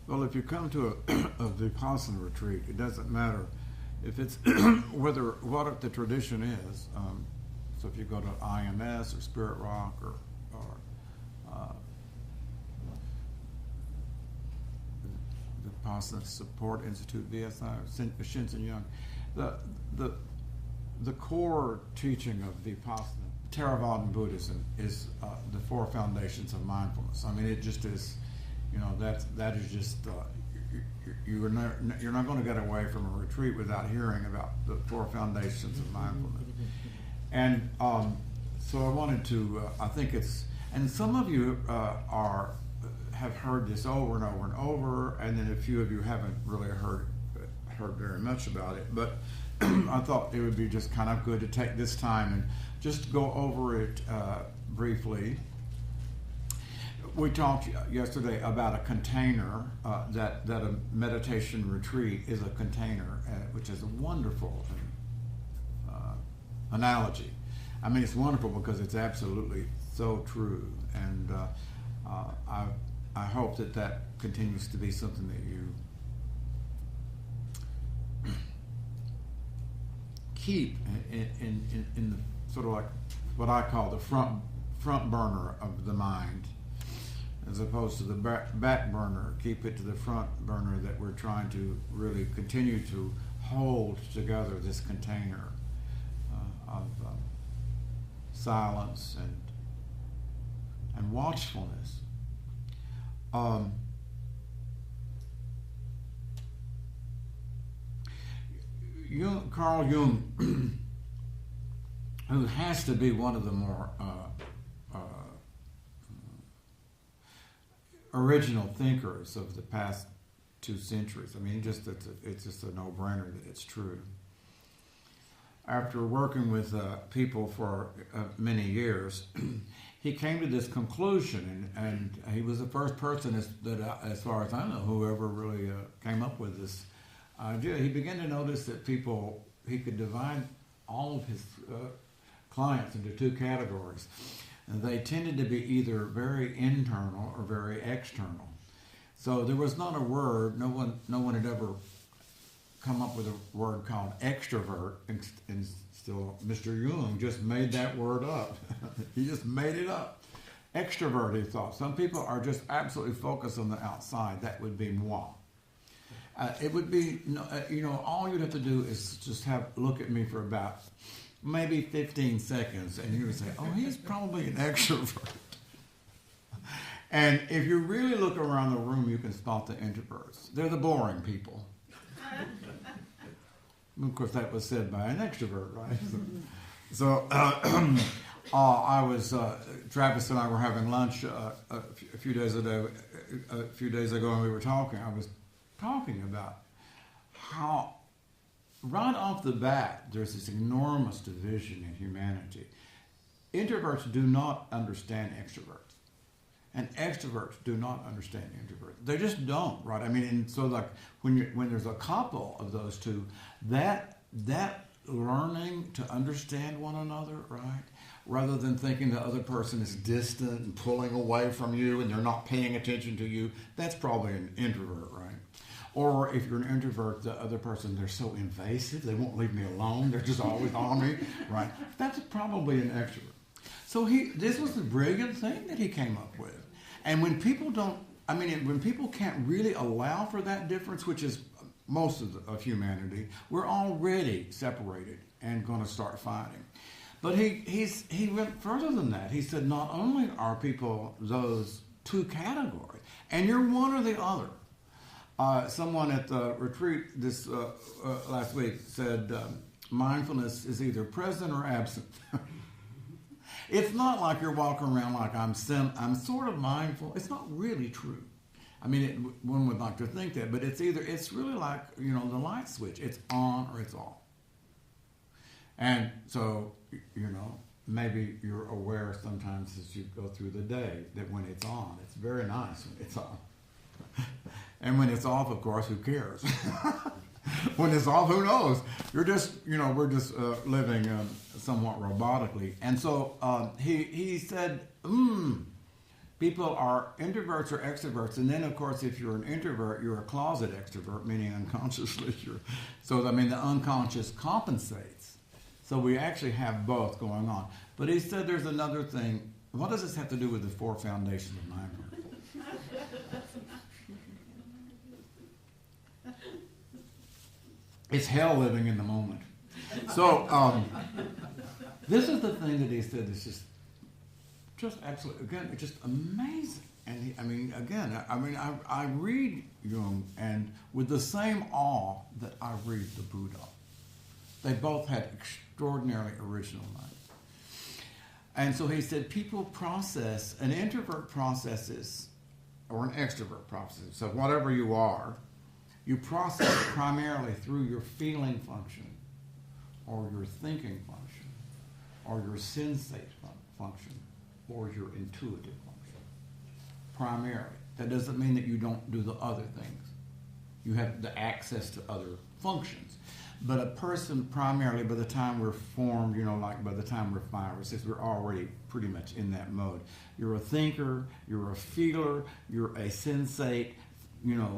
Well, if you come to a Vipassana retreat, it doesn't matter if it's what the tradition is. So if you go to IMS or Spirit Rock or uh, Vipassana Support Institute, VSI, Shinsen Young, the the the core teaching of Vipassana, Theravadan Buddhism, is the four foundations of mindfulness. I mean, it just is, that is just, you're not going to get away from a retreat without hearing about the four foundations of mindfulness. And so I wanted to, I think it's, and some of you have heard this over and over and over, and then a few of you haven't really heard very much about it, but I thought it would be just kind of good to take this time and just go over it briefly. We talked yesterday about a container, that a meditation retreat is a container, which is a wonderful analogy. I mean, it's wonderful because it's absolutely so true, and I hope that continues to be something that you keep in the sort of like what I call the front burner of the mind, as opposed to the back burner. Keep it to the front burner, that we're trying to really continue to hold together this container of silence and watchfulness. Carl Jung, who has to be one of the more original thinkers of the past 2 centuries. I mean, it's just a no-brainer that it's true. After working with people for many years, he came to this conclusion, and he was the first person as far as I know, who ever really came up with this idea. He began to notice that he could divide all of his clients into 2 categories. And they tended to be either very internal or very external. So there was not a word, no one had ever come up with a word called extrovert, and still Mr. Jung just made that word up. He just made it up. Extrovert, he thought. Some people are just absolutely focused on the outside. That would be moi. It would be, all you'd have to do is just look at me for about maybe 15 seconds, and you would say, oh, he's probably an extrovert. And if you really look around the room, you can spot the introverts. They're the boring people. Of course, that was said by an extrovert, right? So Travis and I were having lunch a few days ago, and we were talking. I was talking about how right off the bat there's this enormous division in humanity. Introverts do not understand extroverts, and extroverts do not understand introverts. They just don't, right? I mean, and so like when there's a couple of those two, that learning to understand one another, right? Rather than thinking the other person is distant and pulling away from you and they're not paying attention to you, that's probably an introvert, right? Or if you're an introvert, the other person, they're so invasive, they won't leave me alone, they're just always on me, right? That's probably an extrovert. So this was the brilliant thing that he came up with. And when people when people can't really allow for that difference, which is most of humanity, we're already separated and going to start fighting. But he went further than that. He said not only are people those 2 categories, and you're one or the other. Someone at the retreat this last week said mindfulness is either present or absent. It's not like you're walking around like I'm sort of mindful. It's not really true. I mean, one would like to think that, but it's really like, the light switch. It's on or it's off. And so, maybe you're aware sometimes as you go through the day that when it's on, it's very nice when it's on. And when it's off, of course, who cares? When it's off, who knows? You're just, we're just living somewhat robotically. And so he said, People are introverts or extroverts, and then of course, if you're an introvert, you're a closet extrovert, meaning unconsciously So I mean, the unconscious compensates. So we actually have both going on. But he said there's another thing. What does this have to do with the 4 foundations of mindfulness? It's hell living in the moment. So this is the thing that he said. It's just absolutely, again, it's just amazing. And I read Jung, and with the same awe that I read the Buddha. They both had extraordinarily original minds. And so he said people process, an introvert processes, or an extrovert processes, so whatever you are, you process primarily through your feeling function, or your thinking function, or your sensate function, or your intuitive function. Primarily. That doesn't mean that you don't do the other things. You have the access to other functions. But a person primarily, by the time we're formed, like by the time we're 5 or 6, we're already pretty much in that mode. You're a thinker, you're a feeler, you're a sensate,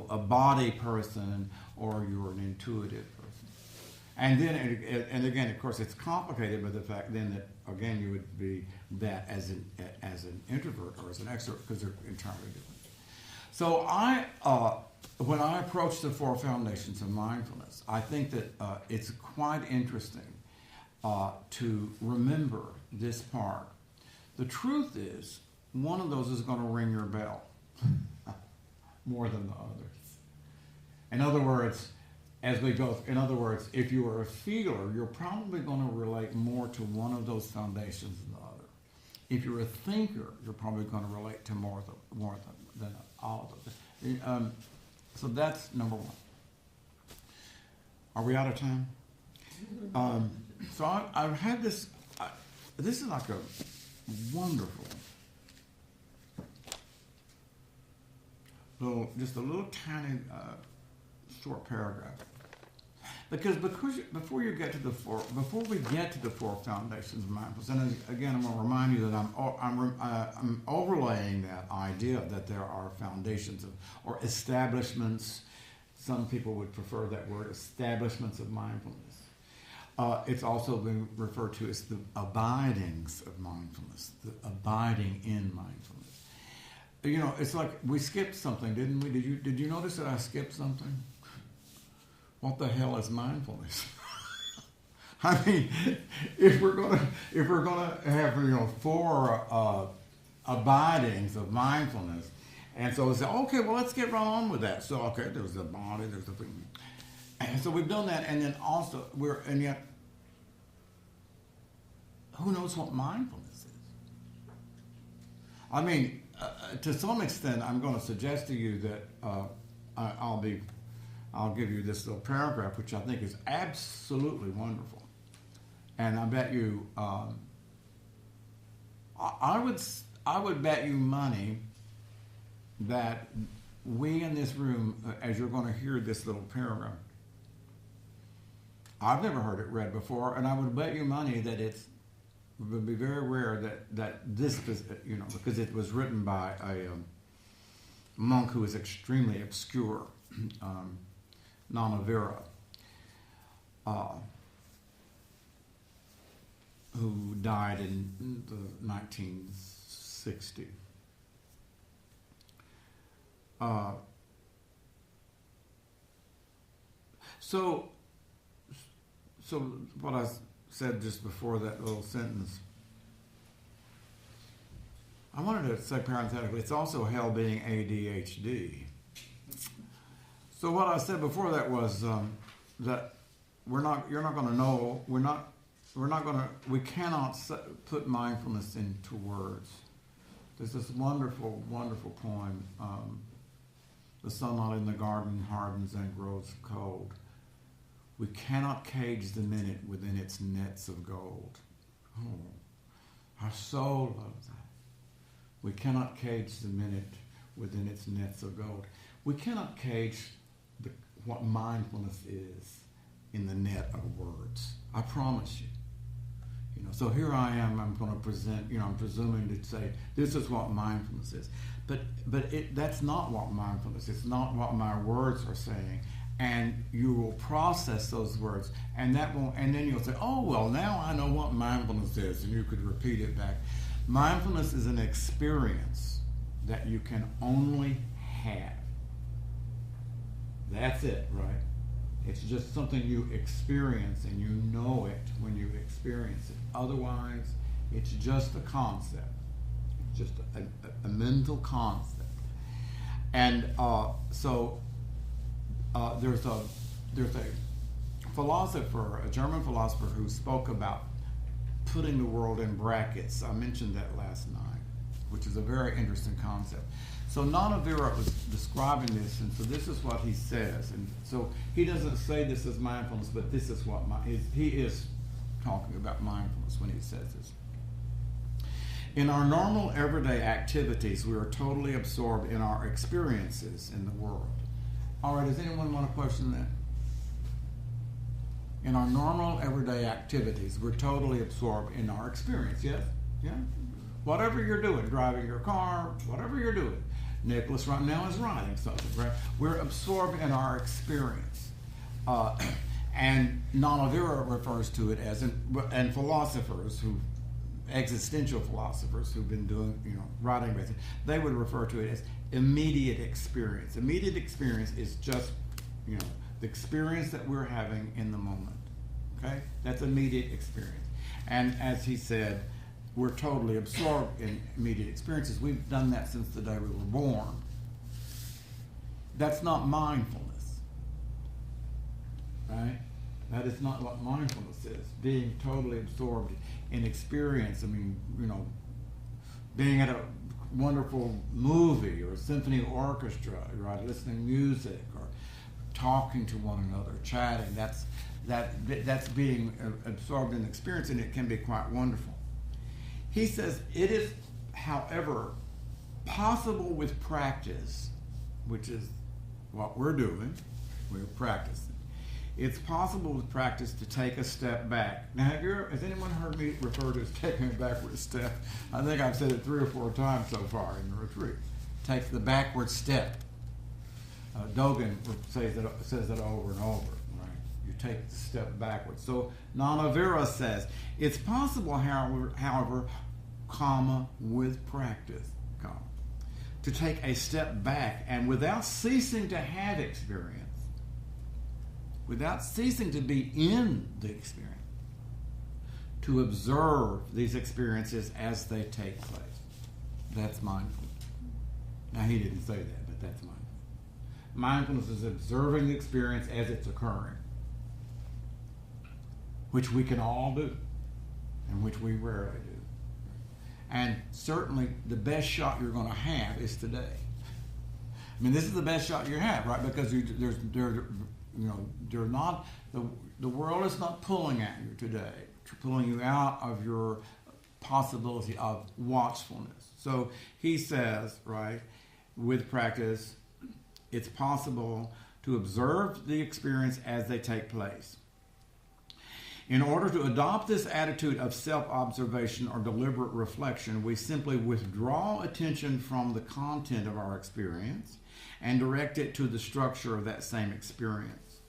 a body person, or you're an intuitive person. And then, and again, of course, it's complicated by the fact then that, again, you would be that as an introvert or as an extrovert, because they're entirely different. So when I approach the 4 foundations of mindfulness, I think that it's quite interesting to remember this part. The truth is, one of those is going to ring your bell more than the others. In other words, if you are a feeler, you're probably going to relate more to one of those foundations than the other. If you're a thinker, you're probably going to relate to more than all of them. So that's number 1. Are we out of time? So I've had this. This is like a wonderful just a little tiny short paragraph. Because before we get to the 4 foundations of mindfulness, and again, I'm going to remind you that I'm overlaying that idea that there are foundations or establishments. Some people would prefer that word, establishments of mindfulness. It's also been referred to as the abidings of mindfulness, the abiding in mindfulness. It's like we skipped something, didn't we? Did you notice that I skipped something? What the hell is mindfulness? I mean, if we're gonna have 4 abidings of mindfulness, and so we say, okay, well, let's get right on with that. So okay, there's the body, there's the thing, and so we've done that, and then also and yet, who knows what mindfulness is? I mean, to some extent, I'm going to suggest to you that I'll give you this little paragraph, which I think is absolutely wonderful. And I bet you, I would bet you money that we in this room, as you're going to hear this little paragraph, I've never heard it read before, and I would bet you money that it would be very rare that this, because it was written by a monk who is extremely obscure. Nanavira, who died in the 1960s. So what I said just before that little sentence, I wanted to say parenthetically, it's also hell being ADHD. So what I said before that was that you're not going to know, we cannot put mindfulness into words. There's this wonderful, wonderful poem, the sunlight in the garden hardens and grows cold. We cannot cage the minute within its nets of gold. Oh, our soul loves that. We cannot cage the minute within its nets of gold. We cannot cage what mindfulness is in the net of words. I promise you. So So here I am, I'm going to present, I'm presuming to say, this is what mindfulness is. But that's not what mindfulness is. It's not what my words are saying. And you will process those words, and then you'll say, oh, well, now I know what mindfulness is, and you could repeat it back. Mindfulness is an experience that you can only have. That's it, right? It's just something you experience, and you know it when you experience it. Otherwise, it's just a concept. It's just a mental concept. And there's a philosopher, a German philosopher, who spoke about putting the world in brackets. I mentioned that last night, which is a very interesting concept. So Nanavira was describing this, and so this is what he says. And so he doesn't say this is mindfulness, but this is what he is talking about mindfulness when he says this. In our normal everyday activities, we are totally absorbed in our experiences in the world. All right, does anyone want to question that? In our normal everyday activities, we're totally absorbed in our experience, yes? Yeah? Whatever you're doing, driving your car, whatever you're doing. Nicholas right now is writing something, right? We're absorbed in our experience. And Nanavira refers to it as, and philosophers existential philosophers who've been doing, writing about it, they would refer to it as immediate experience. Immediate experience is just, the experience that we're having in the moment. Okay? That's immediate experience. And as he said, we're totally absorbed in immediate experiences. We've done that since the day we were born. That's not mindfulness. Right? That is not what mindfulness is. Being totally absorbed in experience. I mean, being at a wonderful movie or a symphony orchestra, right? Listening to music or talking to one another, chatting. That's being absorbed in experience, and it can be quite wonderful. He says it is, however, possible with practice, which is what we're doing. We're practicing. It's possible with practice to take a step back. Now, has anyone heard me refer to as taking a backward step? I think I've said it 3 or 4 times so far in the retreat. Take the backward step. Dogen says it over and over. Right? You take the step backwards. So Nanavira says it's possible, however, with practice, to take a step back and without ceasing to have experience. Without ceasing to be in the experience, to observe these experiences as they take place. That's mindfulness. Now, he didn't say that, but that's mindfulness. Mindfulness is observing the experience as it's occurring, which we can all do, and which we rarely do. And certainly, the best shot you're going to have is today. I mean, this is the best shot you have, right? Because they're not, the world is not pulling at you today, pulling you out of your possibility of watchfulness. So he says, right, with practice, it's possible to observe the experience as they take place. In order to adopt this attitude of self-observation or deliberate reflection, we simply withdraw attention from the content of our experience and direct it to the structure of that same experience.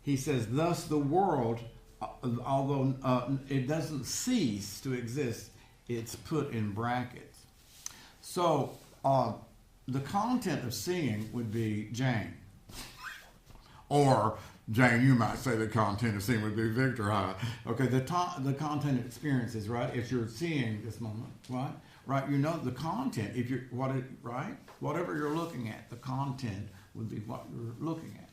He says, thus the world, although it doesn't cease to exist, it's put in brackets. So the content of seeing would be Jane. Or, Jane, you might say the content of seeing would be Victor. Okay, the content of experiences, right? If you're seeing this moment, right? Right, the content, whatever you're looking at, the content would be what you're looking at.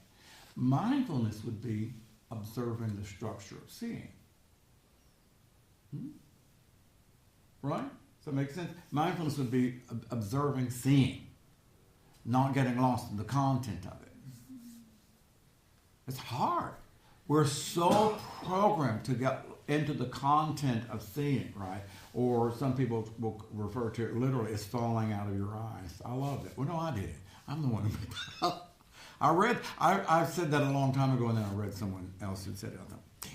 Mindfulness would be observing the structure of seeing. Right? Does that make sense? Mindfulness would be observing seeing, not getting lost in the content of it. It's hard. We're so programmed to get into the content of seeing, right? Or some people will refer to it literally as falling out of your eyes. I love it. Well, no, I did it. I'm the one who made that up. I said that a long time ago, and then I read someone else who said it. I thought, damn,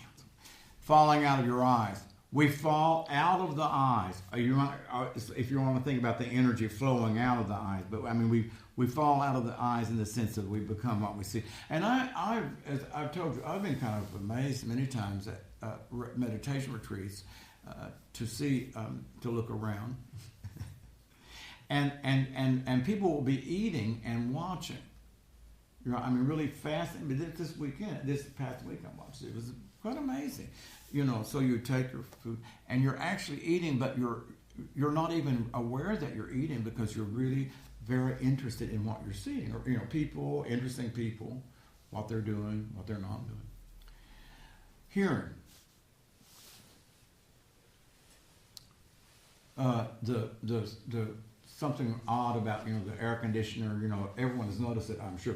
falling out of your eyes. We fall out of the eyes. If you want to think about the energy flowing out of the eyes, but I mean we fall out of the eyes in the sense that we become what we see. And as I've told you, I've been kind of amazed many times at meditation retreats to look around, and people will be eating and watching. You know, I mean, really fascinating. But this past week I watched it. It was quite amazing. You know, so you take your food and you're actually eating, but you're not even aware that you're eating because you're really very interested in what you're seeing, or people, interesting people, what they're doing, what they're not doing. Hearing. The something odd about the air conditioner. Everyone has noticed it, I'm sure.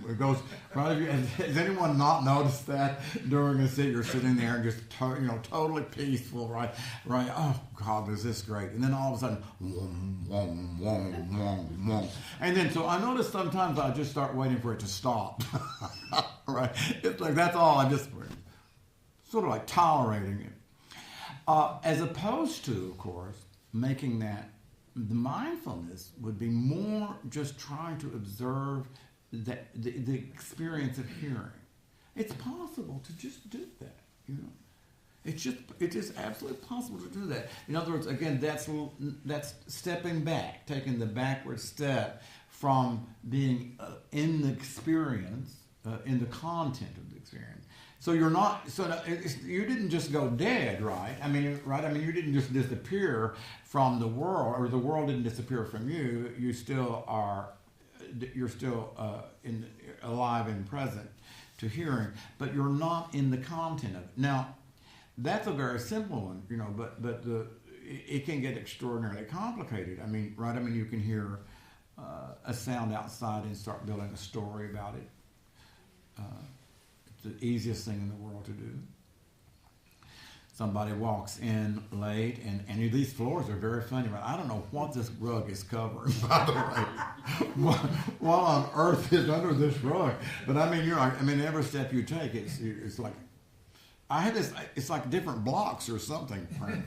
It goes right. Has anyone not noticed that during a sit? You're sitting there and just totally peaceful, right? Oh God, is this great? And then all of a sudden, and then so I notice sometimes I just start waiting for it to stop. Right? It's like that's all. I just sort of like tolerating it. As opposed to, of course, making that the mindfulness would be more just trying to observe the experience of hearing. It's possible to just do that, It is absolutely possible to do that. In other words, again, that's stepping back, taking the backward step from being in the experience, in the content of the experience. So you're not. You didn't just go dead, right? I mean, you didn't just disappear from the world, or the world didn't disappear from you. You still are. You're still alive and present to hearing, but you're not in the content of it. Now, that's a very simple one, But it can get extraordinarily complicated. I mean, right? I mean, you can hear a sound outside and start building a story about it. The easiest thing in the world to do. Somebody walks in late, and these floors are very funny. Right? I don't know what this rug is covering, by the way. What on earth is under this rug? But I mean, every step you take, it's like I had this. It's like different blocks or something. Right?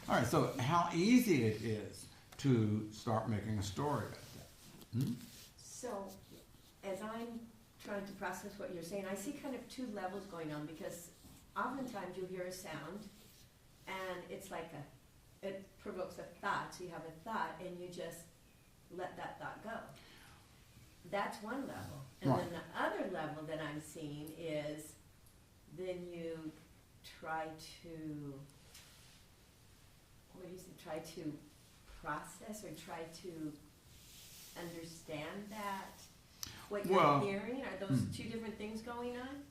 All right. So how easy it is to start making a story about that. So, as I'm trying to process what you're saying, I see kind of two levels going on, because oftentimes you'll hear a sound and it's like it provokes a thought. So you have a thought and you just let that thought go. That's one level. And right. Then the other level that I'm seeing is then you try to, try to process or try to understand that. What you're hearing, are those two different things going on?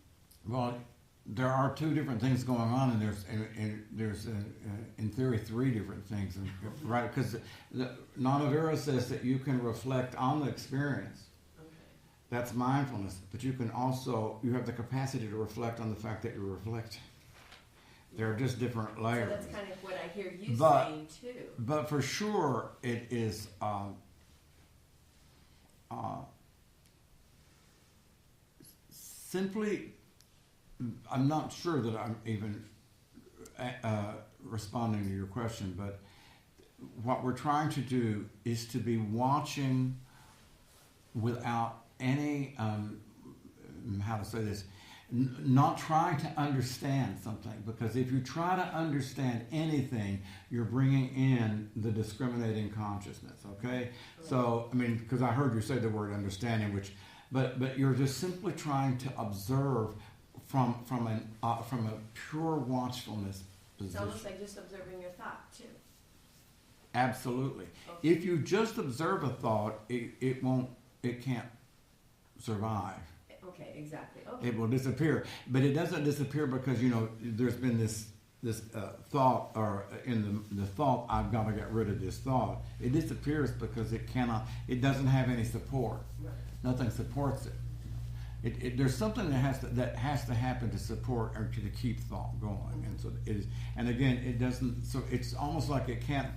Well, there are two different things going on, and there's in theory three different things, right? Because Nanavira says that you can reflect on the experience. Okay. That's mindfulness, but you have the capacity to reflect on the fact that you're reflecting. There are just different layers. So that's kind of what I hear you saying too. But for sure, it is. Simply, I'm not sure that I'm even responding to your question, but what we're trying to do is to be watching without any, how to say this, not trying to understand something, because if you try to understand anything, you're bringing in the discriminating consciousness, okay? So, I mean, because I heard you say the word understanding, but you're just simply trying to observe from a pure watchfulness position. It's almost like just observing your thought too. Absolutely. Okay. If you just observe a thought, it can't survive. Okay, exactly. Okay. It will disappear, but it doesn't disappear because there's been this thought, or in the thought, I've got to get rid of this thought. It disappears because it doesn't have any support. Right. Nothing supports it. There's something that has to happen to support or to keep thought going, and so it is. And again, it doesn't. So it's almost like it can't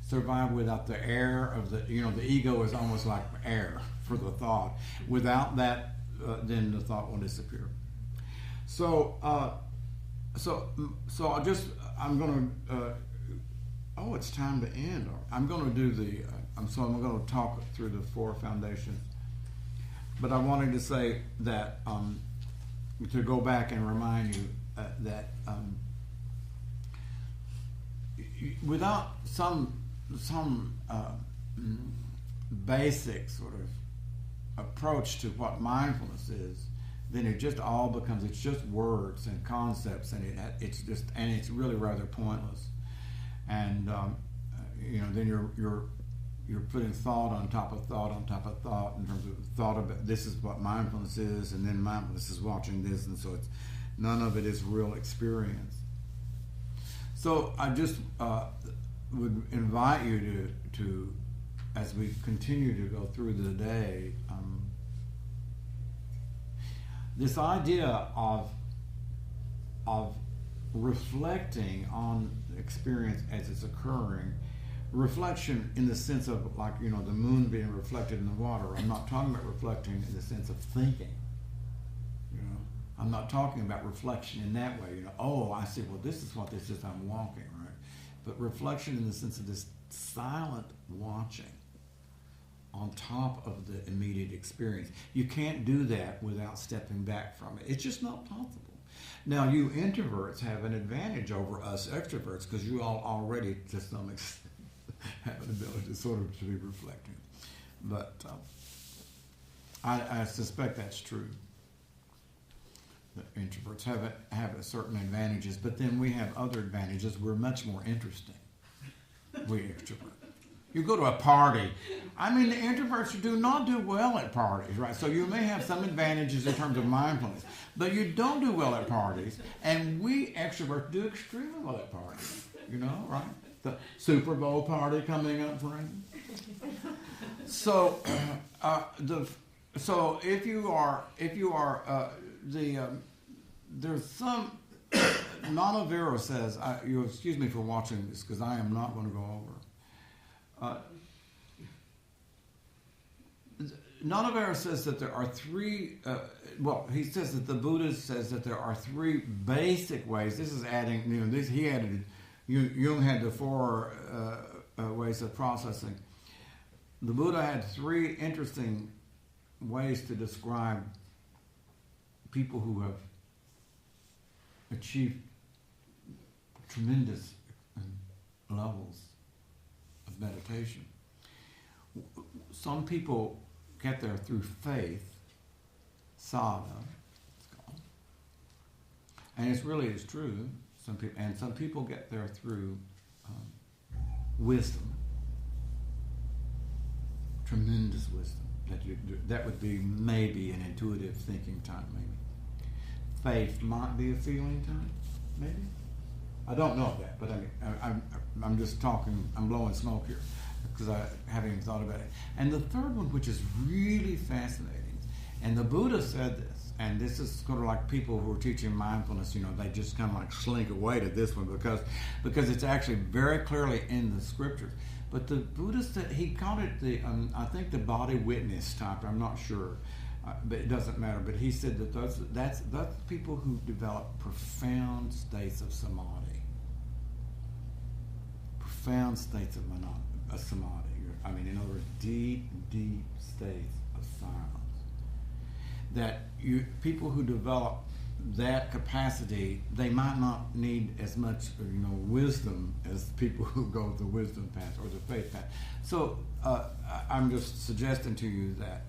survive without the air of the. The ego is almost like air for the thought. Without that, then the thought will disappear. So I'm going to. Oh, it's time to end. I'm going to do the. I'm going to talk through the 4 foundations. But I wanted to say that to go back and remind you that without some basic sort of approach to what mindfulness is, then it just all becomes, it's just words and concepts, and it's really rather pointless. And then you're putting thought on top of thought on top of thought in terms of thought about this is what mindfulness is, and then mindfulness is watching this, and so it's none of it is real experience. So I just would invite you to as we continue to go through the day, this idea of reflecting on experience as it's occurring, reflection in the sense of like, the moon being reflected in the water. I'm not talking about reflecting in the sense of thinking. I'm not talking about reflection in that way. Oh, I see, well, this is what this is, I'm walking, right? But reflection in the sense of this silent watching on top of the immediate experience. You can't do that without stepping back from it. It's just not possible. Now, you introverts have an advantage over us extroverts because you all already, to some extent, have an ability to sort of to be reflecting. But I suspect that's true. The introverts have a certain advantages, but then we have other advantages. We're much more interesting. We extroverts. You go to a party. I mean, the introverts do not do well at parties, right? So you may have some advantages in terms of mindfulness, but you don't do well at parties, and we extroverts do extremely well at parties, right? The Super Bowl party coming up, friend. So, if you are there's some. Nana Vera says, you excuse me for watching this because I am not going to go over. Nanavara says that there are 3, he says that the Buddha says that there are 3 basic ways. This is adding, he added, Jung had the 4 ways of processing. The Buddha had 3 interesting ways to describe people who have achieved tremendous levels of meditation. Some people get there through faith, sadha, it's called, and it really is true. Some people get there through wisdom, tremendous wisdom. That would be maybe an intuitive thinking type, maybe. Faith might be a feeling type, maybe. I don't know that, but I'm just talking. I'm blowing smoke here because I haven't even thought about it. And the third one, which is really fascinating, and the Buddha said this, and this is sort of like people who are teaching mindfulness. They just kind of like slink away to this one because it's actually very clearly in the scriptures. But the Buddha said, he called it I think the body witness type. I'm not sure. But it doesn't matter. But he said that that's people who develop profound states of samadhi. Profound states of samadhi. In other words, deep, deep states of silence. That people who develop that capacity, they might not need as much, wisdom as people who go the wisdom path or the faith path. So I'm just suggesting to you that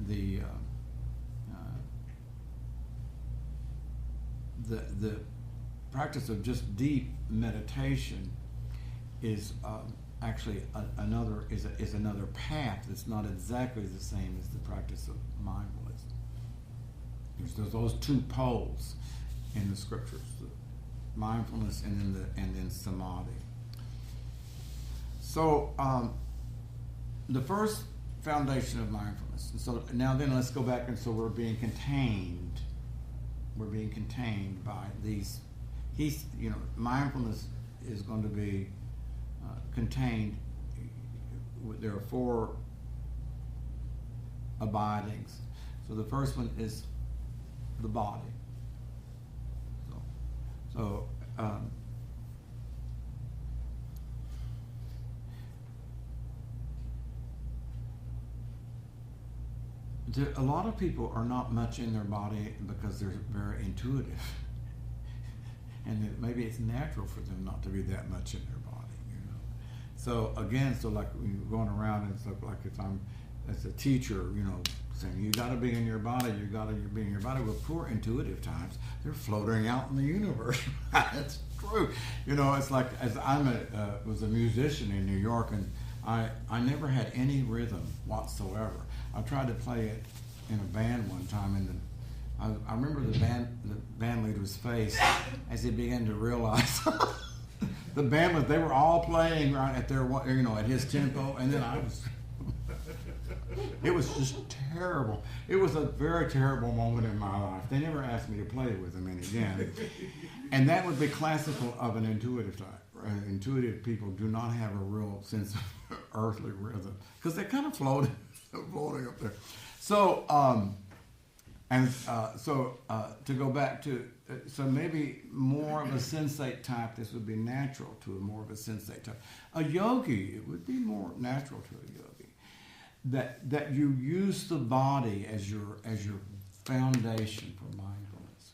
the practice of just deep meditation is actually another path that's not exactly the same as the practice of mindfulness. There's those 2 poles in the scriptures: the mindfulness and then samadhi. So the first foundation of mindfulness. And so now then let's go back, and so we're being contained. We're being contained by these. Mindfulness is going to be contained. There are 4 abidings. So the first one is the body. So a lot of people are not much in their body because they're very intuitive. And that maybe it's natural for them not to be that much in their body, you know. So again, so like when you're going around, and stuff, like if I'm as a teacher, you know, saying you got to be in your body, you got to be in your body. Well, poor intuitive types, they're floating out in the universe. That's true. You know, it's like as was a musician in New York, and I never had any rhythm whatsoever. I tried to play it in a band one time, and I remember the band leader's face as he began to realize the band they were all playing right at their, you know, at his tempo, and then I was. It was just terrible. It was a very terrible moment in my life. They never asked me to play with them again, and that would be classical of an intuitive type. Right? Intuitive people do not have a real sense of earthly rhythm because they're kind of floating up there. So. To go back to, so maybe more of a sensate type, this would be natural to a more of a sensate type. A yogi, it would be more natural to a yogi. That you use the body as your foundation for mindfulness.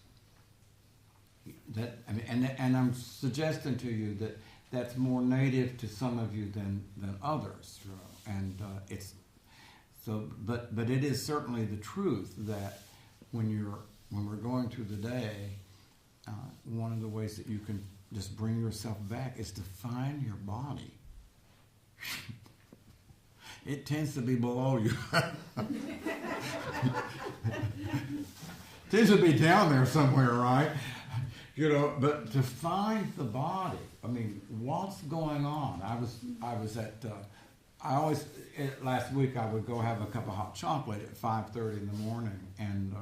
And I'm suggesting to you that that's more native to some of you than others. And it's so, but it is certainly the truth that when we're going through the day, one of the ways that you can just bring yourself back is to find your body. It tends to be below you. Tends to be down there somewhere, right? You know, but to find the body. I mean, what's going on? I was at. I always last week I would go have a cup of hot chocolate at 5:30 in the morning, and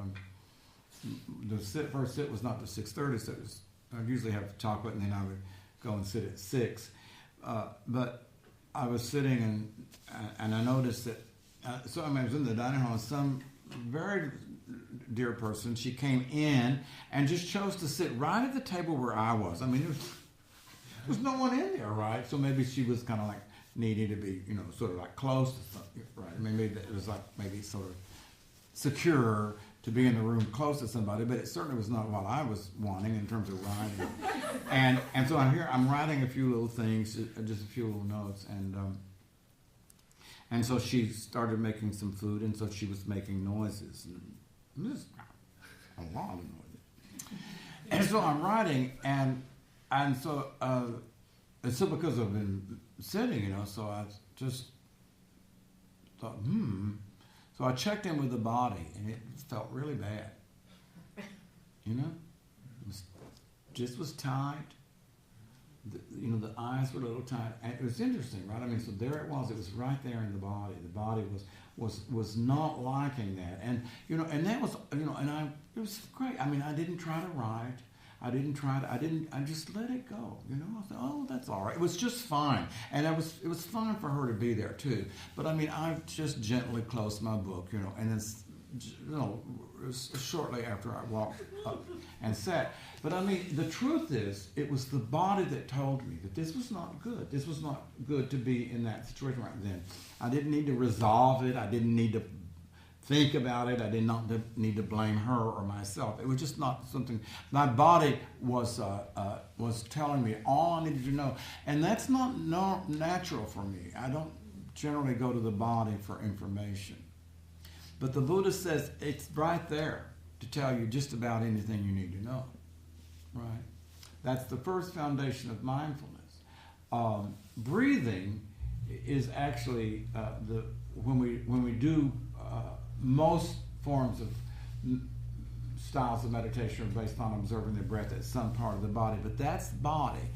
the first sit was not the 6:30 sit. I'd usually have chocolate, and then I would go and sit at 6. But I was sitting, and I noticed that. So I was in the dining hall, and some very dear person, she came in and just chose to sit right at the table where I was. I mean, there was no one in there, right? So maybe she was kind of like needing to be, you know, sort of like close to something, right? I mean, maybe it was like maybe sort of secure to be in the room close to somebody, but it certainly was not what I was wanting in terms of writing. and so I'm writing a few little things, just a few little notes, and so she started making some food, and so she was making noises, and this a lot of noises. And so I'm writing, and so because I've been sitting, you know, so I just thought, So I checked in with the body, and it felt really bad. You know, it was tight. The eyes were a little tight, and it was interesting, right? I mean, so there it was right there in the body. The body was not liking that, and and that was, and it was great. I mean, I didn't try to write. I just let it go, I thought, oh, that's all right. It was just fine. And it was fine for her to be there too. But I mean, I just gently closed my book, and then, shortly after I walked up and sat. But I mean, the truth is, it was the body that told me that this was not good. This was not good to be in that situation right then. I didn't need to resolve it. I didn't need to think about it. I did not need to blame her or myself. It was just not something. My body was telling me all I needed to know, and that's not natural for me. I don't generally go to the body for information, but the Buddha says it's right there to tell you just about anything you need to know. Right? That's the first foundation of mindfulness. Breathing is actually when we do. Most forms of styles of meditation are based on observing the breath at some part of the body, but that's body.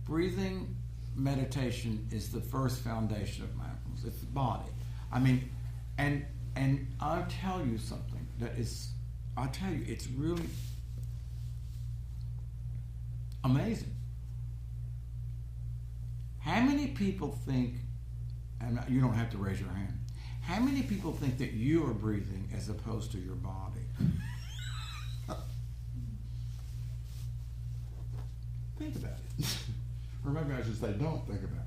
Breathing meditation is the first foundation of mindfulness. It's the body. I mean, and I'll tell you something it's really amazing. How many people think, and you don't have to raise your hand, how many people think that you are breathing as opposed to your body? think about it. Or maybe I should say, don't think about it.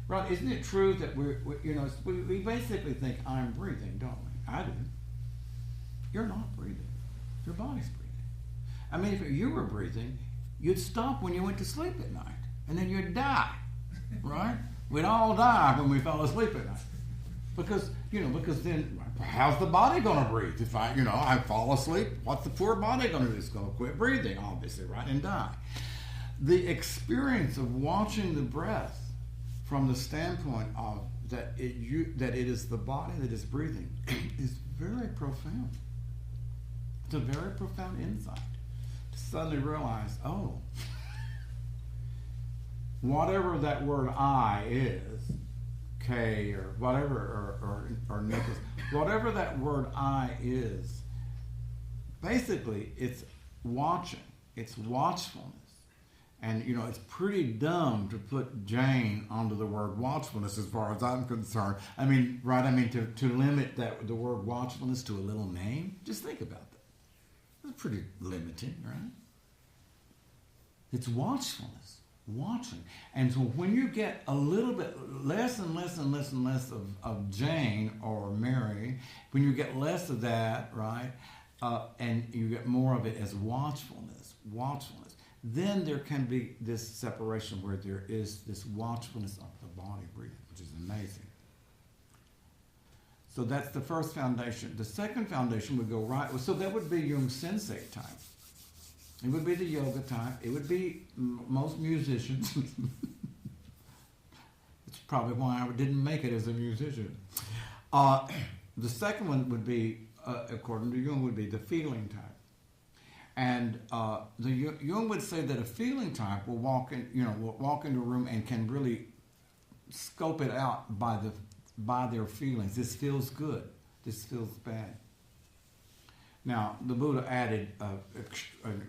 Right? Isn't it true that we basically think I'm breathing, don't we? I do. You're not breathing. Your body's breathing. I mean, if you were breathing, you'd stop when you went to sleep at night, and then you'd die, right? We'd all die when we fell asleep at night. Because then, how's the body going to breathe? If I fall asleep, what's the poor body going to do? It's going to quit breathing, obviously, right, and die. The experience of watching the breath from the standpoint of that it is the body that is breathing is very profound. It's a very profound insight to suddenly realize, oh, whatever that word I is, K or whatever, or Nicholas, whatever that word I is, basically it's watching, it's watchfulness. And, it's pretty dumb to put Jane onto the word watchfulness as far as I'm concerned. I mean, right, to limit the word watchfulness to a little name, just think about that. That's pretty limiting, right? It's watchfulness, watching. And so when you get a little bit less and less and less and less of Jane or Mary, when you get less of that, right, and you get more of it as watchfulness, then there can be this separation where there is this watchfulness of the body breathing, which is amazing. So that's the first foundation. The second foundation would go right. So that would be Jung Sensei type. It would be the yoga type. It would be most musicians. It's probably why I didn't make it as a musician. The second one would be, according to Jung, would be the feeling type. And Jung would say that a feeling type will walk into a room and can really scope it out by their feelings. This feels good. This feels bad. Now, the Buddha added a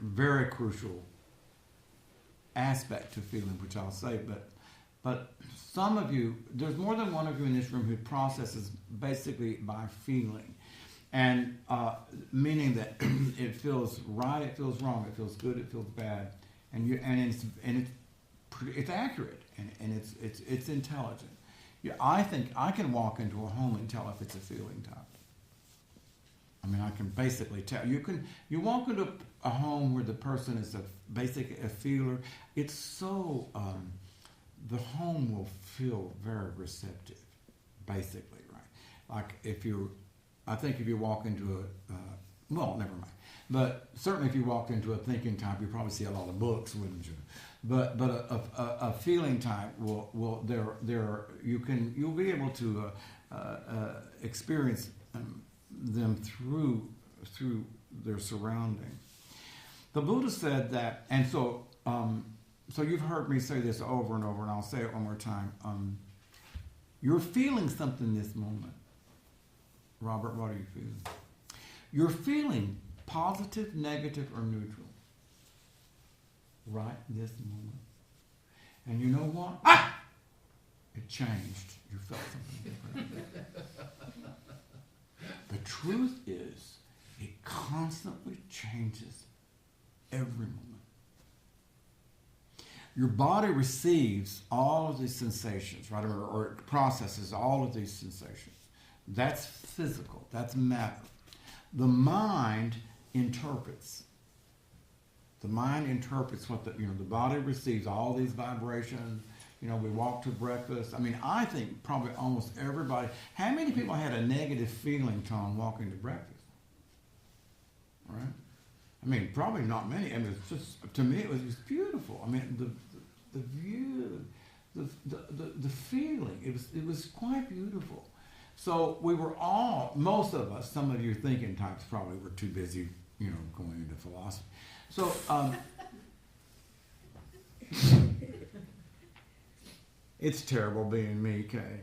very crucial aspect to feeling, which I'll say, but some of you, there's more than one of you in this room who processes basically by feeling. And meaning that it feels right, it feels wrong, it feels good, it feels bad, it's accurate and it's intelligent. I think I can walk into a home and tell if it's a feeling type. I mean, I can basically tell. You walk into a home where the person is basically a feeler. It's so the home will feel very receptive, basically, right? Like I think if you walk into well, never mind. But certainly if you walked into a thinking type, you probably see a lot of books, wouldn't you? But a feeling type will you'll be able to experience them through their surrounding. The Buddha said that, and so you've heard me say this over and over, and I'll say it one more time. You're feeling something this moment. Robert, what are you feeling? You're feeling positive, negative, or neutral. Right this moment. And you know what? It changed. You felt something different. The truth is, it constantly changes every moment. Your body receives all of these sensations, right? Or it processes all of these sensations. That's physical. That's matter. The mind interprets. The mind interprets what the body receives all these vibrations. We walk to breakfast. I mean, I think probably almost everybody. How many people had a negative feeling, Tom, walking to breakfast? Right? I mean, probably not many. I mean, it's just, to me, it was just beautiful. I mean, the view, the feeling. It was quite beautiful. So we were all, most of us, some of you thinking types probably were too busy, going into philosophy. So, it's terrible being me, Kay.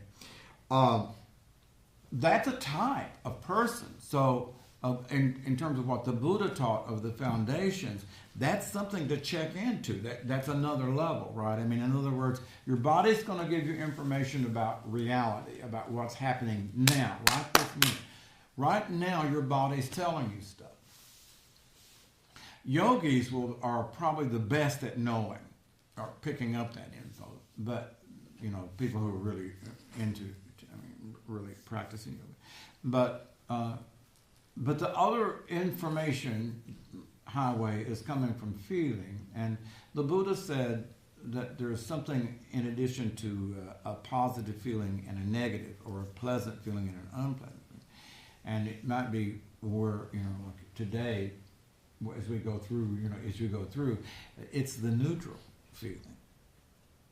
That's a type of person. So, in terms of what the Buddha taught of the foundations, that's something to check into. That's another level, right? I mean, in other words, your body's going to give you information about reality, about what's happening now, right this minute. Right now, your body's telling you stuff. Yogis are probably the best at knowing. are picking up that info. But people who are really into, really practicing yoga. But the other information highway is coming from feeling, and the Buddha said that there's something in addition to a positive feeling and a negative, or a pleasant feeling and an unpleasant feeling. And it might be where, like today, as we go through, it's the neutral feeling,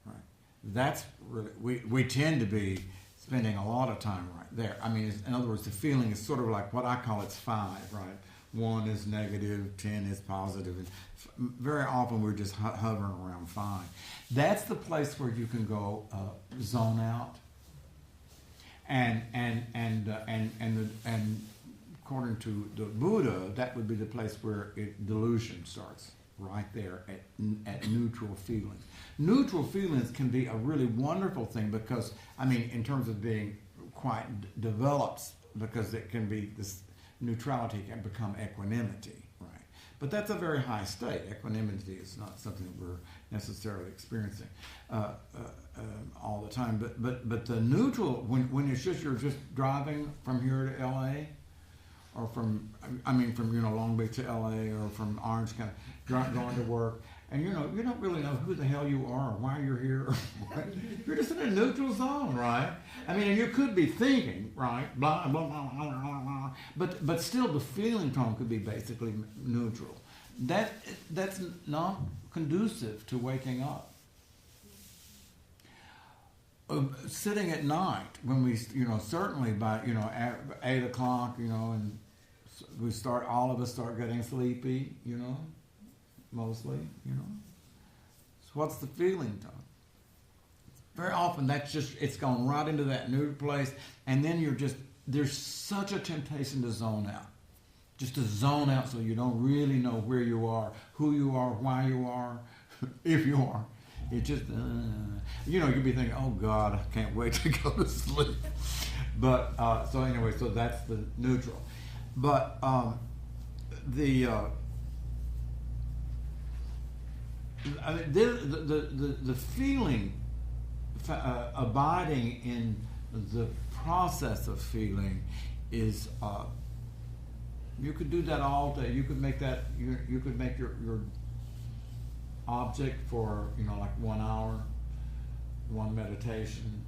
right? That's really, we tend to be spending a lot of time right there. I mean, in other words, the feeling is sort of like what I call it's 5, right? 1 is negative, 10 is positive, and very often we're just hovering around 5. That's the place where you can go zone out, and according to the Buddha, that would be the place where delusion starts, right there at neutral feelings. Neutral feelings can be a really wonderful thing because, in terms of being quite developed, because it can be this. Neutrality can become equanimity, right? But that's a very high state. Equanimity is not something that we're necessarily experiencing all the time. But the neutral, when it's just you're just driving from here to L.A. or from Long Beach to L.A. or from Orange County, going to work, and you don't really know who the hell you are or why you're here. You're just in a neutral zone, right? And you could be thinking, right, blah blah blah blah blah blah, but still the feeling tone could be basically neutral. That's not conducive to waking up. Sitting at night when we, certainly by at 8 o'clock, and all of us start getting sleepy, mostly, So what's the feeling tone? Very often it's going right into that neutral place, and then there's such a temptation to zone out. Just to zone out so you don't really know where you are, who you are, why you are, if you are. It just, you'd be thinking, oh God, I can't wait to go to sleep. But, so that's the neutral. But the feeling, abiding in the process of feeling is, you could do that all day. You could make that, you could make your object for, like 1 hour, one meditation.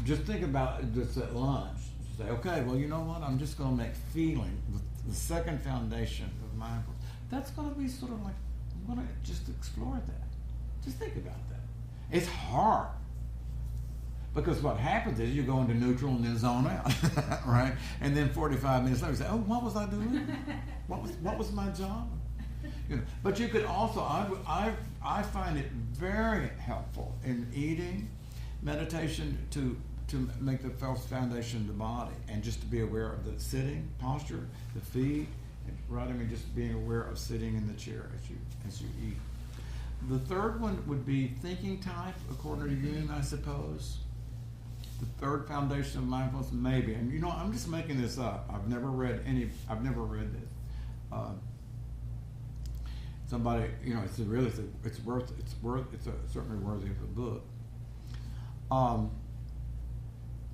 Just think about it just at lunch. Say, okay, well, you know what? I'm just going to make feeling the second foundation of mindfulness. That's going to be sort of like, I'm going to just explore that. Just think about that. It's hard. Because what happens is you go into neutral and then zone out, right? And then 45 minutes later you say, oh, what was I doing? What was my job? But you could also, I find it very helpful in eating, meditation to make the first foundation of the body, and just to be aware of the sitting posture, the feet, right? Just being aware of sitting in the chair as you eat. The third one would be thinking type, according to Jung, I suppose. The third foundation of mindfulness, maybe. And I'm just making this up. I've never read this. Somebody, it's certainly worthy of a book.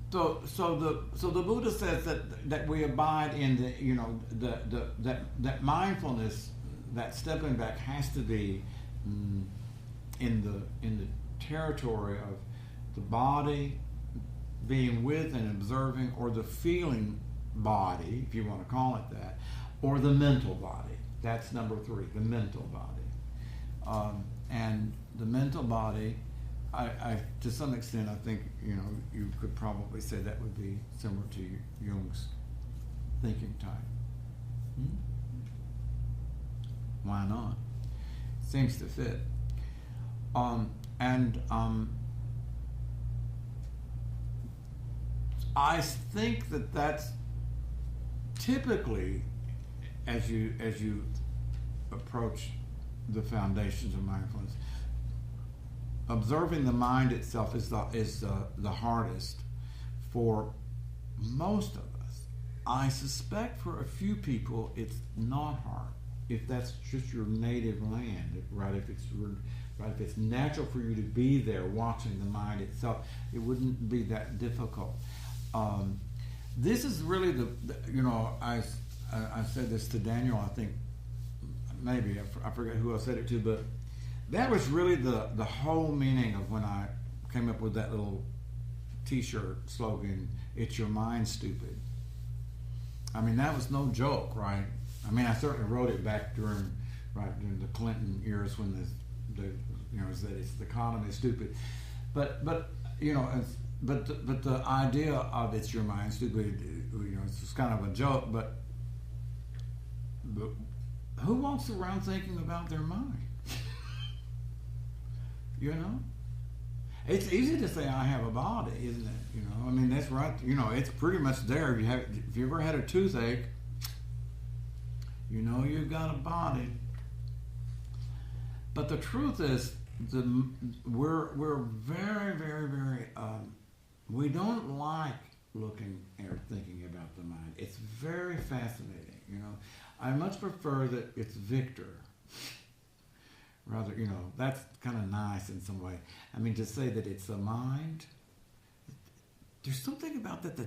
So the Buddha says that we abide in that mindfulness, that stepping back has to be in the territory of the body being with and observing, or the feeling body, if you want to call it that, or the mental body. That's number 3, the mental body. And the mental body, I to some extent, I think, you could probably say that would be similar to Jung's thinking type. Why not? Seems to fit. I think that's typically, as you approach the foundations of mindfulness, observing the mind itself is the hardest for most of us. I suspect for a few people it's not hard, if that's just your native land, right? If it's natural for you to be there watching the mind itself, it wouldn't be that difficult. This is really I said this to Daniel, I think, maybe, I forget who I said it to, but that was really the whole meaning of when I came up with that little t-shirt slogan, "It's your mind, stupid." I mean, that was no joke, right? I mean, I certainly wrote it back during the Clinton years when said it's the economy is stupid, but the idea of "it's your mind, stupid," it's just kind of a joke, but who walks around thinking about their mind? It's easy to say I have a body, isn't it? I mean, that's right. It's pretty much there. If you ever had a toothache, you've got a body. But the truth is, we're very, very, very. We don't like looking or thinking about the mind. It's very fascinating. I much prefer that it's Victor. Rather, that's kind of nice in some way. I mean, to say that it's the mind, there's something about that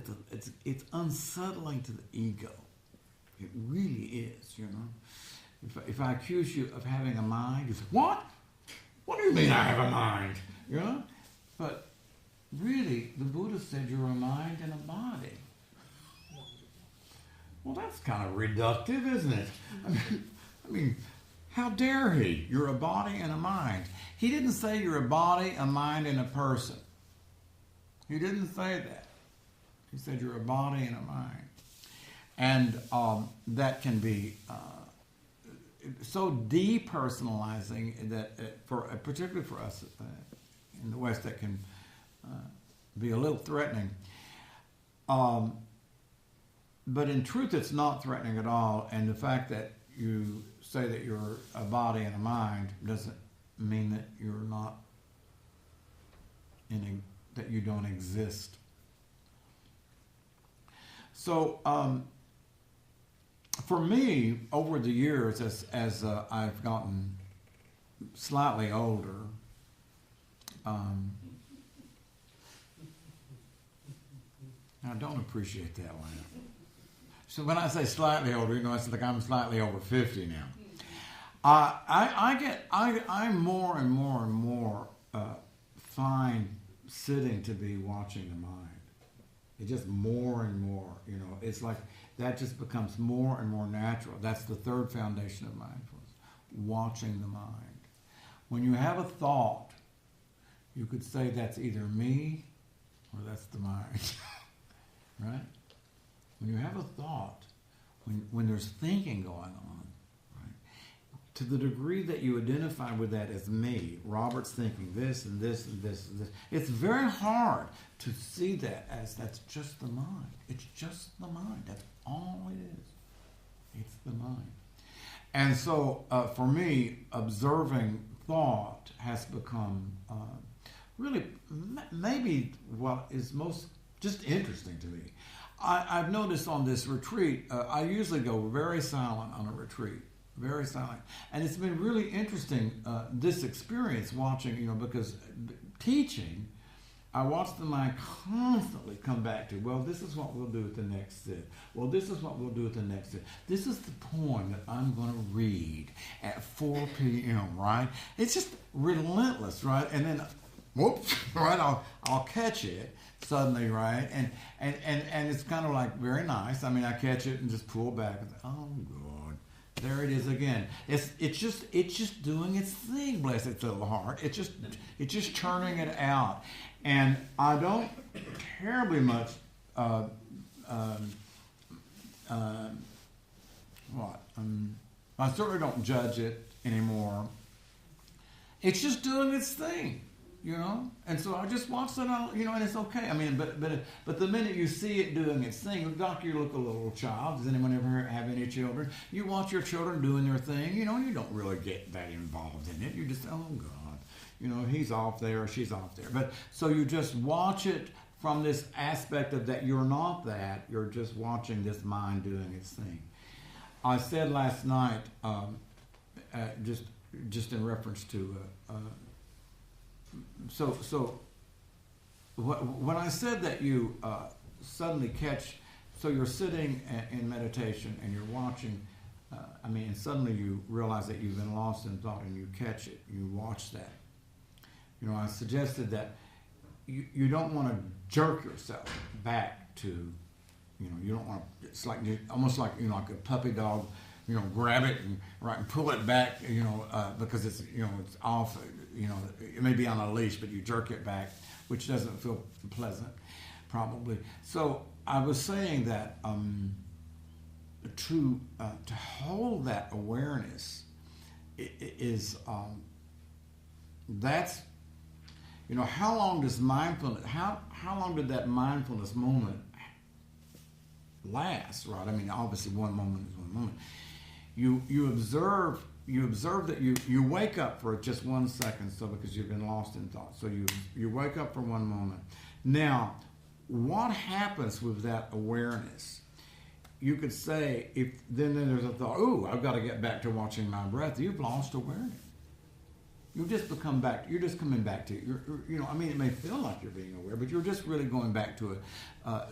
it's unsettling to the ego. It really is, If I accuse you of having a mind, you say, "What? What do you mean I have a mind?" But really, the Buddha said you're a mind and a body. Well, that's kind of reductive, isn't it? I mean, how dare he? You're a body and a mind. He didn't say you're a body, a mind, and a person. He didn't say that. He said you're a body and a mind. And that can be so depersonalizing that, particularly for us in the West, that can be a little threatening. But in truth, it's not threatening at all. And the fact that you say that you're a body and a mind doesn't mean that you're not that you don't exist. So for me, over the years, as I've gotten slightly older, I don't appreciate that laugh. So when I say slightly older, it's like I'm slightly over 50 now. I'm more and more and more find sitting to be watching the mind. It just more and more, it's like that just becomes more and more natural. That's the third foundation of mindfulness, watching the mind. When you have a thought, you could say that's either me or that's the mind, right? When you have a thought, when there's thinking going on, right, to the degree that you identify with that as me, Robert's thinking this and this and this and this, it's very hard to see that as that's just the mind. It's just the mind. That's all it is. It's the mind. And so, for me, observing thought has become really maybe what is most just interesting to me. I've noticed on this retreat, I usually go very silent on a retreat, very silent. And it's been really interesting, this experience watching, because teaching, I watch the mind constantly come back to, well, this is what we'll do at the next sit. Well, this is what we'll do at the next sit. This is the poem that I'm going to read at 4 p.m., right? It's just relentless, right? And then, whoops, right, I'll catch it suddenly, right? And it's kind of like very nice. I mean, I catch it and just pull back. And, oh God, there it is again. It's just doing its thing. Bless its little heart. It's just churning it out. And I don't terribly much. I certainly don't judge it anymore. It's just doing its thing. And so I just watch that, and it's okay. I mean, but the minute you see it doing its thing, Doctor, you look a little child. Does anyone ever have any children? You watch your children doing their thing, and you don't really get that involved in it. You just, oh God, he's off there or she's off there. But so you just watch it from this aspect of that you're not that. You're just watching this mind doing its thing. I said last night, just in reference to, when I said that you suddenly catch, so you're sitting in meditation and you're watching, and suddenly you realize that you've been lost in thought and you catch it, you watch that. I suggested that you don't want to jerk yourself back to, you don't want to, it's like, almost like, like a puppy dog, grab it and pull it back, because it's, it's off, it may be on a leash, but you jerk it back, which doesn't feel pleasant, probably. So I was saying that to hold that awareness is, that's, how long does mindfulness, how long did that mindfulness moment last, right? Obviously one moment is one moment. You observe that you wake up for just 1 second, so because you've been lost in thought. So you wake up for one moment. Now, what happens with that awareness? You could say, if then there's a thought, ooh, I've got to get back to watching my breath. You've lost awareness. You've just become back. You're just coming back to it may feel like you're being aware, but you're just really going back to a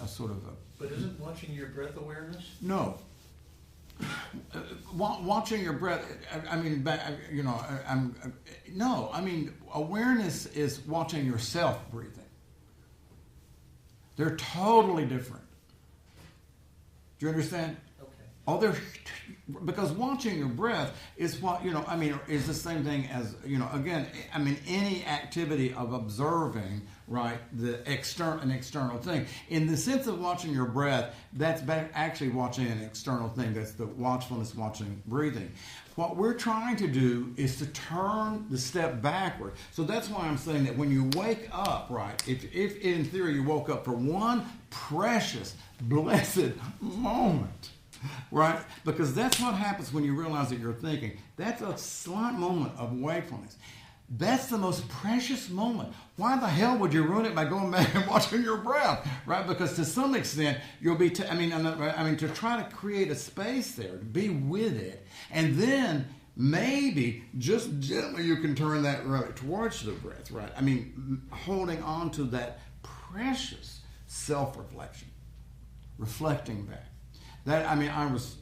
sort of a. But isn't watching your breath awareness? No. Watching your breath. Awareness is watching yourself breathing. They're totally different. Do you understand? Okay. Because watching your breath is what, is the same thing as, again, any activity of observing, right, an external thing. In the sense of watching your breath, that's actually watching an external thing. That's the watchfulness, watching breathing. What we're trying to do is to turn the step backward. So that's why I'm saying that when you wake up, right, if in theory you woke up for one precious, blessed moment, right? Because that's what happens when you realize that you're thinking. That's a slight moment of wakefulness. That's the most precious moment. Why the hell would you ruin it by going back and watching your breath, right? Because to some extent, you'll be, to try to create a space there, to be with it, and then maybe just gently you can turn that right towards the breath, right? Holding on to that precious self-reflection, reflecting back. That I was,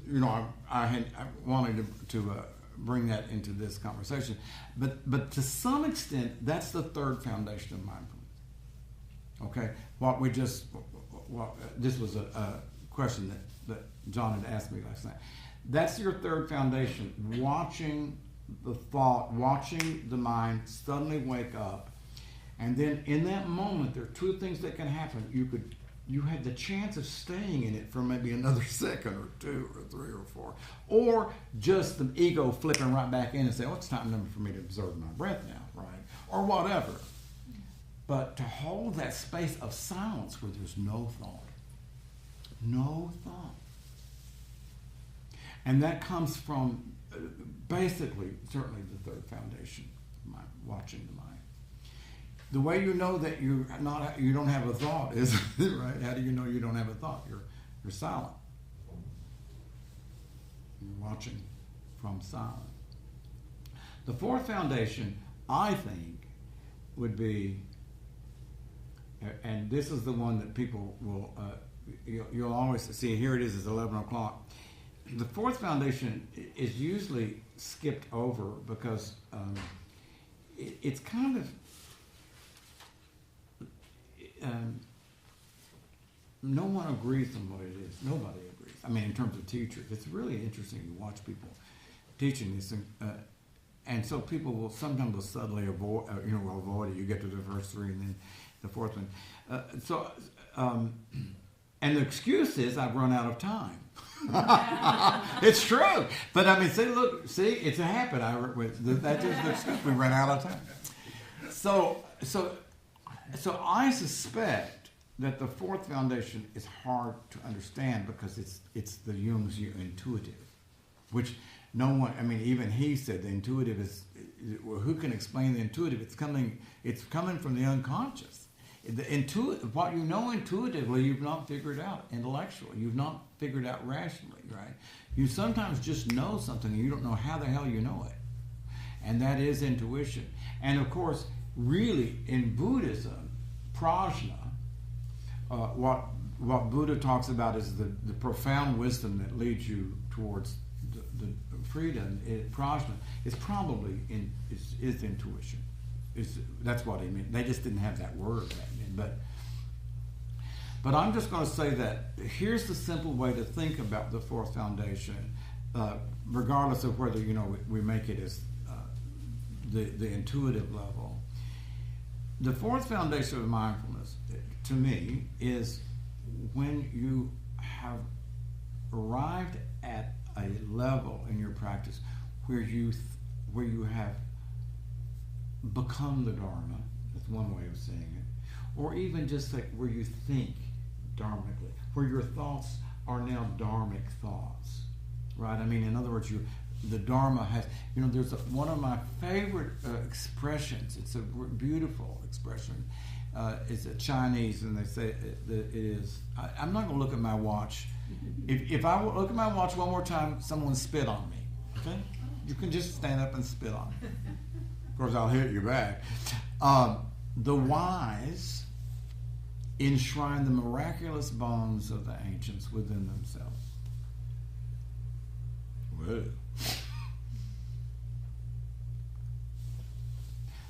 I wanted to bring that into this conversation, but to some extent, that's the third foundation of mindfulness. Okay, this was a question that John had asked me last night. That's your third foundation: watching the thought, watching the mind suddenly wake up, and then in that moment, there are two things that can happen. You had the chance of staying in it for maybe another second or two or three or four. Or just the ego flipping right back in and saying, it's time for me to observe my breath now, right? Or whatever. But to hold that space of silence where there's no thought. No thought. And that comes from basically, certainly the third foundation, watching the mind. The way you know that you don't have a thought is, right? How do you know you don't have a thought? You're silent. You're watching from silence. The fourth foundation, I think, would be, and this is the one that people will, you'll always see, here it is, it's 11 o'clock. The fourth foundation is usually skipped over because it's kind of, no one agrees on what it is. Nobody agrees. In terms of teachers, it's really interesting to watch people teaching this, and so people will sometimes subtly avoid it. You get to the first three, and then the fourth one. And the excuse is I've run out of time. It's true, but see, it's a habit. That's just the excuse. We run out of time. So I suspect that the fourth foundation is hard to understand because it's the Jung's intuitive, which no one, even he said the intuitive is, well, who can explain the intuitive? It's coming from the unconscious. What you know intuitively, you've not figured out intellectually. You've not figured out rationally, right? You sometimes just know something and you don't know how the hell you know it. And that is intuition. And of course, really, in Buddhism, prajna, what Buddha talks about is the profound wisdom that leads you towards the freedom. Prajna is probably is intuition. That's what he meant. They just didn't have that word back then. But I'm just going to say that here's the simple way to think about the fourth foundation, regardless of whether we make it as the intuitive level. The fourth foundation of mindfulness, to me, is when you have arrived at a level in your practice where you have become the Dharma. That's one way of saying it. Or even just like where you think dharmically, where your thoughts are now dharmic thoughts, right? I mean, in other words, the Dharma has, there's one of my favorite expressions. It's a beautiful expression. It's a Chinese, and they say it is. I'm not going to look at my watch. If I look at my watch one more time, someone spit on me. Okay, you can just stand up and spit on me. Of course, I'll hit you back. The wise enshrine the miraculous bones of the ancients within themselves. Whoa.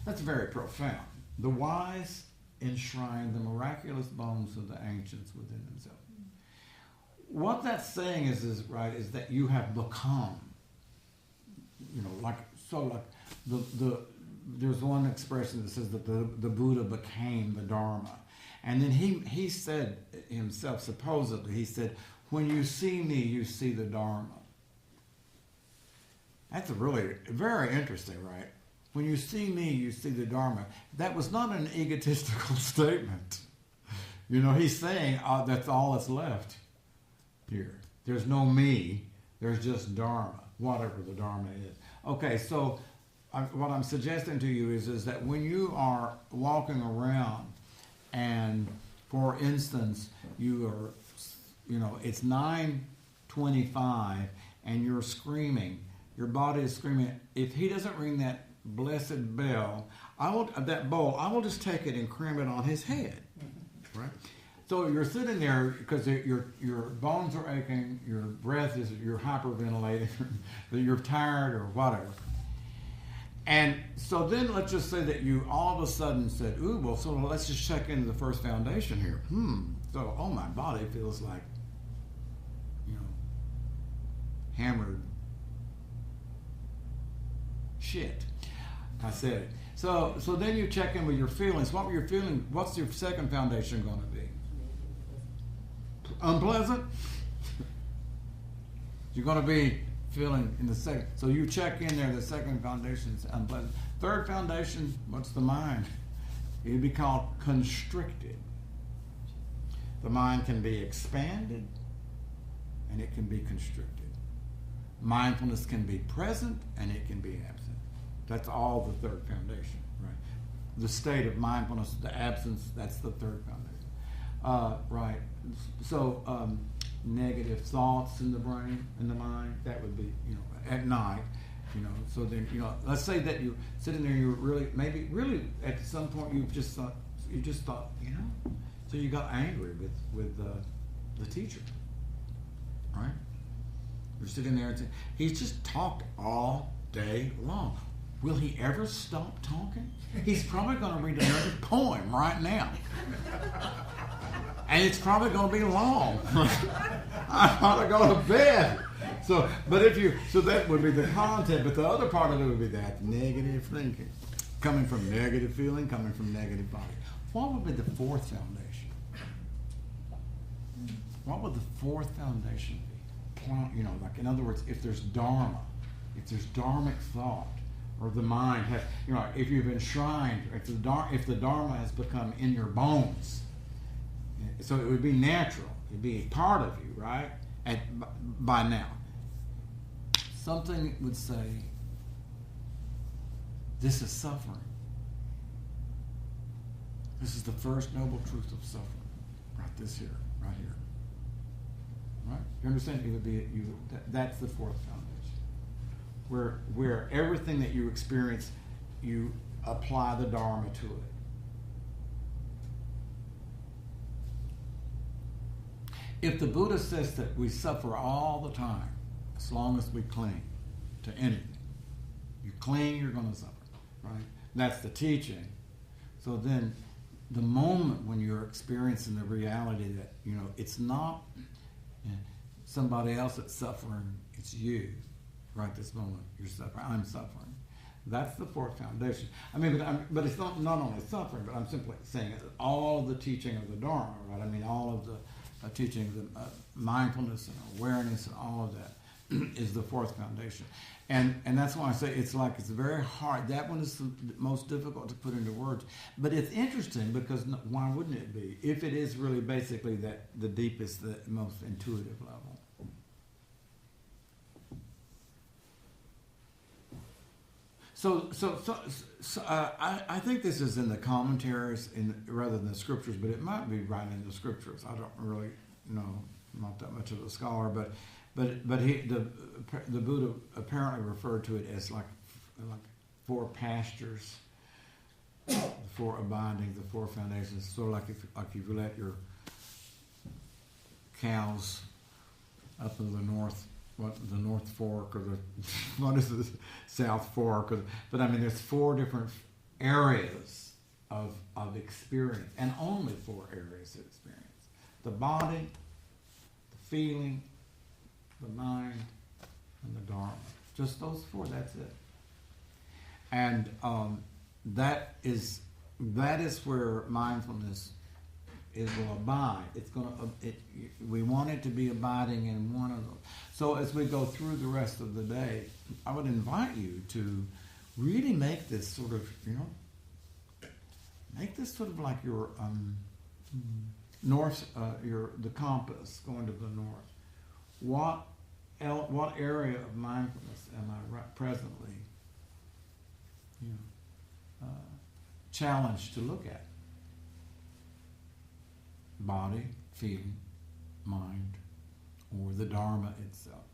That's very profound. The wise enshrine the miraculous bones of the ancients within themselves. What that's saying is that you have become, there's one expression that says that the Buddha became the Dharma. And then he said himself, supposedly, he said, when you see me, you see the Dharma. That's really very interesting, right? When you see me, you see the Dharma. That was not an egotistical statement. He's saying that's all that's left here. There's no me. There's just Dharma, whatever the Dharma is. Okay, so what I'm suggesting to you is that when you are walking around and, for instance, you are, it's 9:25 and you're screaming, your body is screaming, if he doesn't ring that blessed bell, I will just take it and cram it on his head, right? So you're sitting there because your bones are aching, your breath is, you're hyperventilating, you're tired or whatever. And so then let's just say that you all of a sudden said, so let's just check into the first foundation here. So, my body feels like, hammered shit. I said it. So then you check in with your feelings. What were your feelings? What's your second foundation going to be? Unpleasant? You're going to be feeling in the second. So you check in there, the second foundation is unpleasant. Third foundation, what's the mind? It'd be called constricted. The mind can be expanded and it can be constricted. Mindfulness can be present and it can be absent. That's all the third foundation, right? The state of mindfulness, the absence, that's the third foundation. Right. So negative thoughts in the brain, in the mind, that would be, at night, so then, let's say that you're sitting there and you're really at some point you just thought, so you got angry with the teacher, right? You're sitting there and he's just talked all day long. Will he ever stop talking? He's probably going to read another poem right now. And it's probably going to be long. I ought to go to bed. So that would be the content, but the other part of it would be that negative thinking. Coming from negative feeling, coming from negative body. What would be the fourth foundation? What would the fourth foundation be? In other words, if there's Dharma, if there's Dharmic thought, or the mind has, if you've enshrined, if the Dharma has become in your bones, so it would be natural, it'd be a part of you, right? By now, something would say, this is suffering. This is the first noble truth of suffering. Right this here, right here. Right? You understand? That's the fourth foundation. Where everything that you experience, you apply the Dharma to it. If the Buddha says that we suffer all the time, as long as we cling to anything, you cling, you're going to suffer, right? That's the teaching. So then, the moment when you're experiencing the reality that, it's not somebody else that's suffering, it's you. Right this moment, you're suffering, I'm suffering. That's the fourth foundation. I mean, but it's not only suffering, but I'm simply saying all of the teaching of the Dharma, right? I mean, all of the teaching of the mindfulness and awareness and all of that is the fourth foundation. And that's why I say it's very hard. That one is the most difficult to put into words. But it's interesting because why wouldn't it be? If it is really basically that the deepest, the most intuitive level. So I think this is in the commentaries rather than the scriptures, but it might be right in the scriptures. I don't really know. I'm not that much of a scholar, but the Buddha apparently referred to it as like four pastures, the four abiding, the four foundations. So if you let your cows up in the north. The North Fork or what is the South Fork? But I mean, there's four different areas of experience, and only four areas of experience: the body, the feeling, the mind, and the Dharma. Just those four. That's it. And that is where mindfulness will abide. It's going to. We want it to be abiding in one of them. So as we go through the rest of the day, I would invite you to really make this sort of, make this sort of like your north, the compass going to the north. What area of mindfulness am I presently, challenged to look at? Body, feeling, mind, or the Dharma itself.